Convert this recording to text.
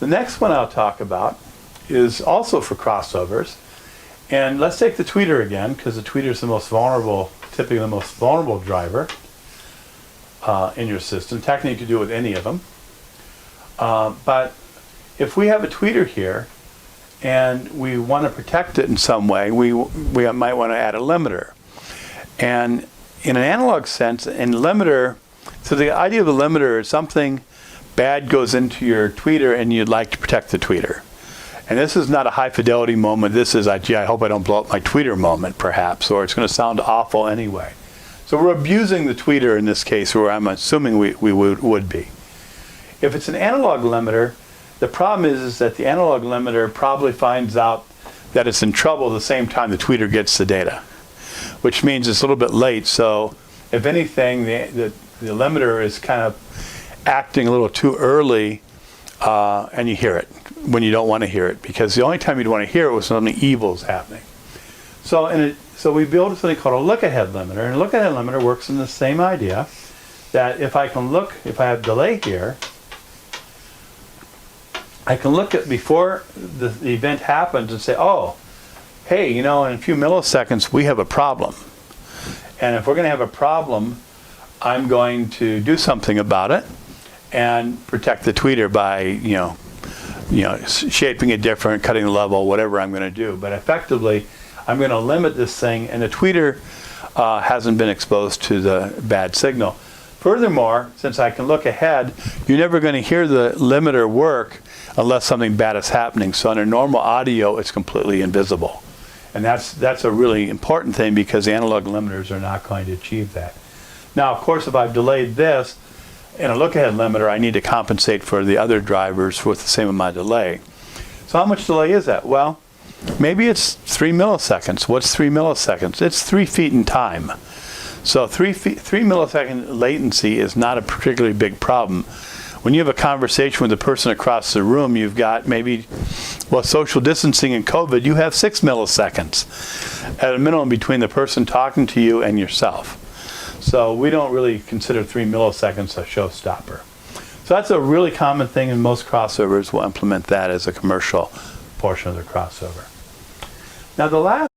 The next one I'll talk about is also for crossovers. And let's take the tweeter again, because the tweeter is the most vulnerable, typically the most vulnerable driver in your system. Technically, you can do it with any of them. But if we have a tweeter here and we want to protect it in some way, we might want to add a limiter. And in an analog sense, in limiter, so the idea of a limiter is something bad goes into your tweeter and you'd like to protect the tweeter. And this is not a high fidelity moment. This is, gee, I hope I don't blow up my tweeter moment, perhaps, or it's going to sound awful anyway. So we're abusing the tweeter in this case, where I'm assuming we would be. If it's an analog limiter, the problem is that the analog limiter probably finds out that it's in trouble the same time the tweeter gets the data, which means it's a little bit late. So if anything, the limiter is kind of acting a little too early, and you hear it when you don't want to hear it, because the only time you'd want to hear it was when something evil is happening. So we built something called a look-ahead limiter, and a look-ahead limiter works in the same idea that if I have delay here, I can look at before the event happens and say, oh, hey, in a few milliseconds we have a problem. And if we're going to have a problem, I'm going to do something about it and protect the tweeter by, shaping it different, cutting the level, whatever I'm going to do. But effectively, I'm going to limit this thing, and the tweeter hasn't been exposed to the bad signal. Furthermore, since I can look ahead, you're never going to hear the limiter work unless something bad is happening. So under normal audio, it's completely invisible. And that's a really important thing, because analog limiters are not going to achieve that. Now, of course, if I've delayed this in a look-ahead limiter, I need to compensate for the other drivers with the same amount of delay. So how much delay is that? Well, maybe it's 3 milliseconds. What's 3 milliseconds? It's 3 feet in time. So 3 millisecond latency is not a particularly big problem. When you have a conversation with the person across the room, you've got social distancing and COVID, you have 6 milliseconds at a minimum between the person talking to you and yourself. So we don't really consider 3 milliseconds a showstopper. So that's a really common thing, and most crossovers will implement that as a commercial portion of their crossover. Now the last